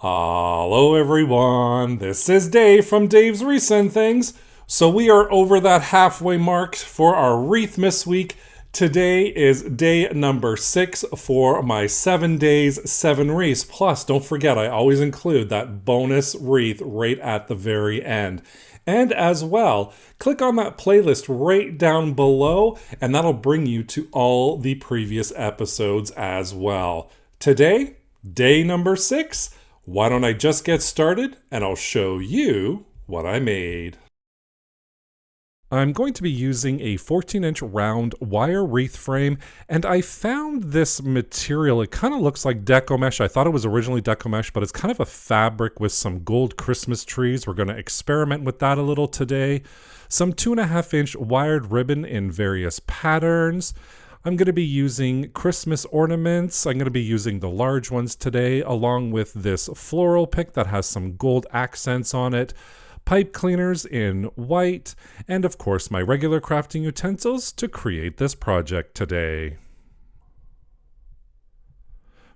Hello everyone, this is Dave from Dave's Recent Things. So we are over that halfway mark for our Wreathmas week. Today is day number 6 for my 7 days, 7 wreaths. Plus, don't forget, I always include that bonus wreath right at the very end. And as well, click on that playlist right down below, and that'll bring you to all the previous episodes as well. Today, day number 6. Why don't I just get started and I'll show you what I made. I'm going to be using a 14-inch round wire wreath frame, and I found this material. It kind of looks like deco mesh. I thought it was originally deco mesh, but it's kind of a fabric with some gold Christmas trees. We're going to experiment with that a little today. Some 2.5-inch wired ribbon in various patterns. I'm going to be using Christmas ornaments. I'm going to be using the large ones today, along with this floral pick that has some gold accents on it, pipe cleaners in white, and of course my regular crafting utensils to create this project today.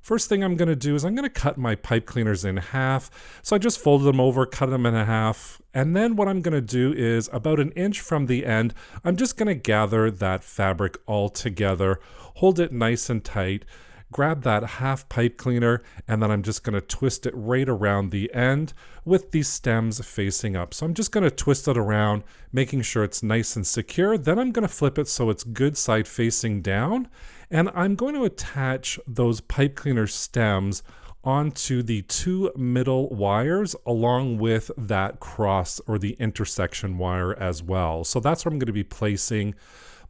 First thing I'm going to do is I'm going to cut my pipe cleaners in half. So I just folded them over, cut them in half, and then what I'm going to do is about an inch from the end, I'm just going to gather that fabric all together, hold it nice and tight, grab that half pipe cleaner, and then I'm just going to twist it right around the end with these stems facing up. So I'm just going to twist it around, making sure it's nice and secure. Then I'm going to flip it so it's good side facing down. And I'm going to attach those pipe cleaner stems onto the 2 middle wires along with that cross or the intersection wire as well. So that's where I'm going to be placing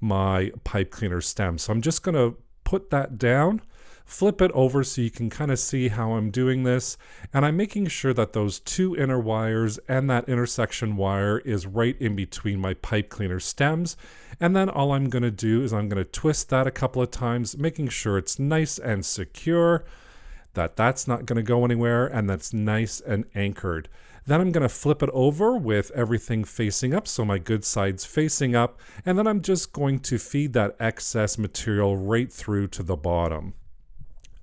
my pipe cleaner stem. So I'm just going to put that down, flip it over so you can kind of see how I'm doing this. And I'm making sure that those 2 inner wires and that intersection wire is right in between my pipe cleaner stems. And then all I'm going to do is I'm going to twist that a couple of times, making sure it's nice and secure, that that's not going to go anywhere, and that's nice and anchored. Then I'm going to flip it over with everything facing up, so my good side's facing up, and then I'm just going to feed that excess material right through to the bottom.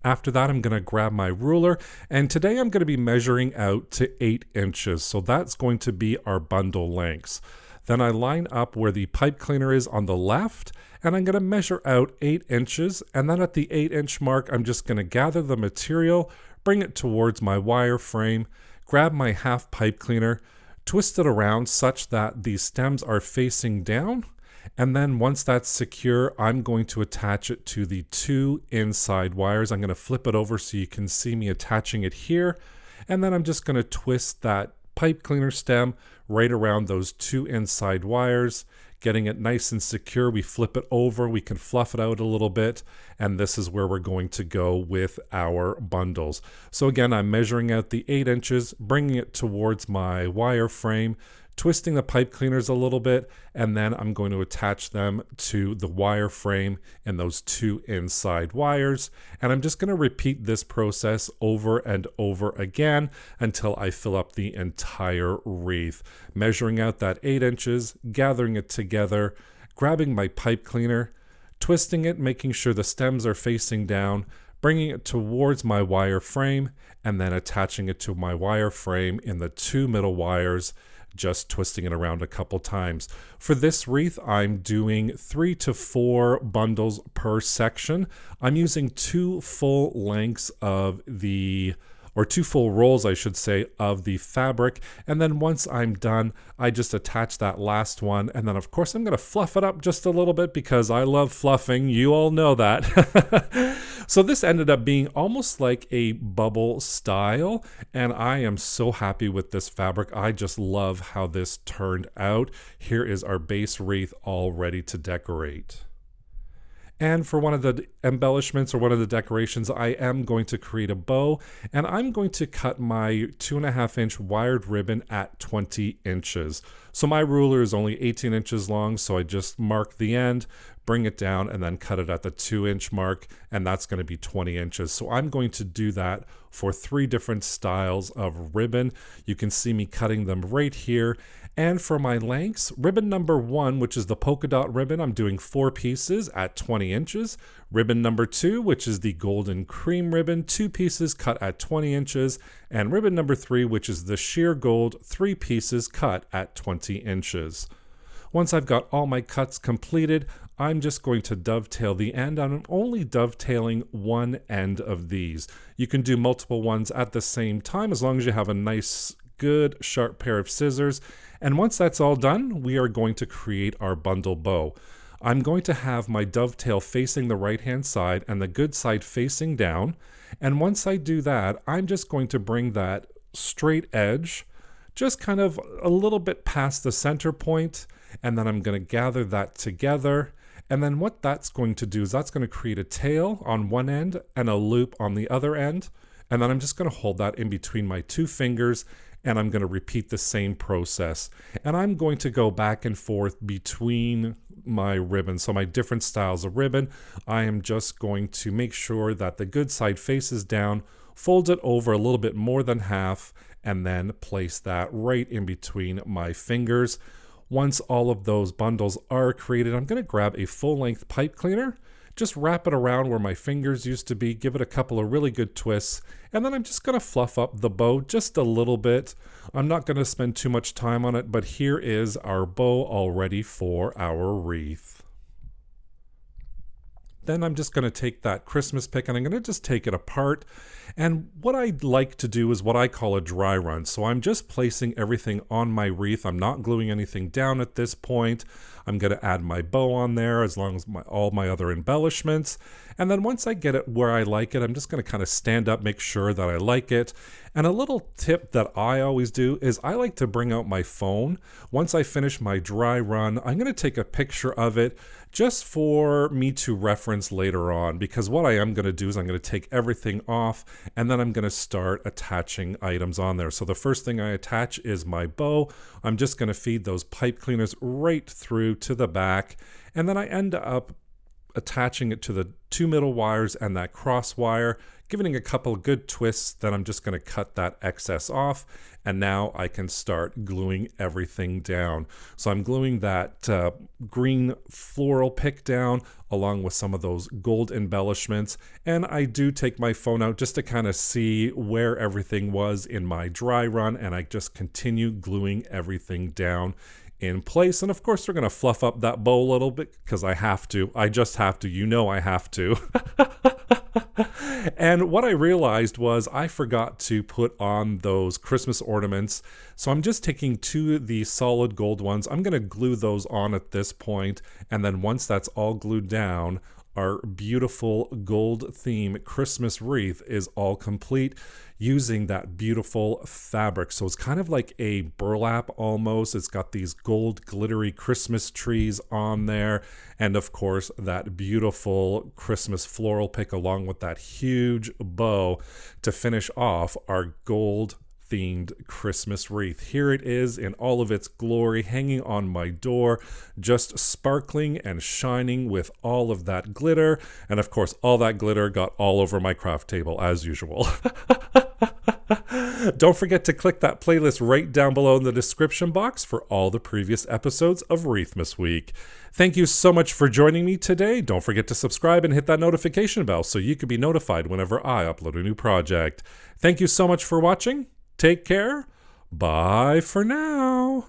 After that, I'm going to grab my ruler, and today I'm going to be measuring out to 8 inches, so that's going to be our bundle lengths. Then I line up where the pipe cleaner is on the left, and I'm going to measure out 8 inches, and then at the 8-inch mark, I'm just going to gather the material, bring it towards my wire frame, grab my half pipe cleaner, twist it around such that the stems are facing down, and then once that's secure, I'm going to attach it to the 2 inside wires. I'm going to flip it over so you can see me attaching it here, and then I'm just going to twist that pipe cleaner stem right around those 2 inside wires, getting it nice and secure. We flip it over, we can fluff it out a little bit, and this is where we're going to go with our bundles. So again, I'm measuring out the 8 inches, bringing it towards my wire frame, twisting the pipe cleaners a little bit, and then I'm going to attach them to the wire frame and those 2 inside wires. And I'm just going to repeat this process over and over again until I fill up the entire wreath. Measuring out that 8 inches, gathering it together, grabbing my pipe cleaner, twisting it, making sure the stems are facing down, bringing it towards my wire frame, and then attaching it to my wire frame in the 2 middle wires, just twisting it around a couple times. For this wreath, I'm doing 3 to 4 bundles per section. I'm using 2 full lengths of or 2 full rolls, I should say, of the fabric. And then once I'm done, I just attach that last one. And then of course I'm going to fluff it up just a little bit because I love fluffing. You all know that. So this ended up being almost like a bubble style. And I am so happy with this fabric. I just love how this turned out. Here is our base wreath all ready to decorate. And for one of the embellishments or one of the decorations, I am going to create a bow, and I'm going to cut my 2.5-inch wired ribbon at 20 inches. So my ruler is only 18 inches long, so I just mark the end, bring it down, and then cut it at the 2-inch mark, and that's going to be 20 inches. So I'm going to do that for 3 different styles of ribbon. You can see me cutting them right here, And for my lengths, ribbon number 1, which is the polka dot ribbon, I'm doing 4 pieces at 20 inches. Ribbon number 2, which is the golden cream ribbon, 2 pieces cut at 20 inches. And ribbon number 3, which is the sheer gold, 3 pieces cut at 20 inches. Once I've got all my cuts completed, I'm just going to dovetail the end. I'm only dovetailing one end of these. You can do multiple ones at the same time as long as you have a nice, good, sharp pair of scissors. And once that's all done, we are going to create our bundle bow. I'm going to have my dovetail facing the right-hand side and the good side facing down. And once I do that, I'm just going to bring that straight edge just kind of a little bit past the center point, and then I'm going to gather that together. And then what that's going to do is that's going to create a tail on one end and a loop on the other end. And then I'm just going to hold that in between my 2 fingers, and I'm going to repeat the same process. And I'm going to go back and forth between my ribbon. So my different styles of ribbon, I am just going to make sure that the good side faces down, fold it over a little bit more than half, and then place that right in between my fingers. Once all of those bundles are created, I'm going to grab a full-length pipe cleaner, just wrap it around where my fingers used to be, give it a couple of really good twists, and then I'm just going to fluff up the bow just a little bit. I'm not going to spend too much time on it, but here is our bow all ready for our wreath. Then I'm just going to take that Christmas pick and I'm going to just take it apart. And what I like to do is what I call a dry run. So I'm just placing everything on my wreath. I'm not gluing anything down at this point. I'm going to add my bow on there as long as all my other embellishments. And then once I get it where I like it, I'm just going to kind of stand up, make sure that I like it. And a little tip that I always do is I like to bring out my phone. Once I finish my dry run, I'm going to take a picture of it just for me to reference later on, because what I am going to do is I'm going to take everything off and then I'm going to start attaching items on there. So the first thing I attach is my bow. I'm just going to feed those pipe cleaners right through to the back, and then I end up attaching it to the 2 middle wires and that cross wire, giving it a couple of good twists. Then I'm just going to cut that excess off, and now I can start gluing everything down. So I'm gluing that green floral pick down along with some of those gold embellishments, and I do take my phone out just to kind of see where everything was in my dry run, and I just continue gluing everything down in place. And of course we're going to fluff up that bow a little bit because I have to. I just have to. You know I have to. And what I realized was I forgot to put on those Christmas ornaments. So I'm just taking 2 of the solid gold ones. I'm going to glue those on at this point. And then once that's all glued down, our beautiful gold theme Christmas wreath is all complete using that beautiful fabric. So it's kind of like a burlap almost. It's got these gold glittery Christmas trees on there. And of course, that beautiful Christmas floral pick along with that huge bow to finish off our gold themed Christmas wreath. Here it is in all of its glory, hanging on my door, just sparkling and shining with all of that glitter. And of course, all that glitter got all over my craft table as usual. Don't forget to click that playlist right down below in the description box for all the previous episodes of Wreathmas Week. Thank you so much for joining me today. Don't forget to subscribe and hit that notification bell so you can be notified whenever I upload a new project. Thank you so much for watching. Take care. Bye for now.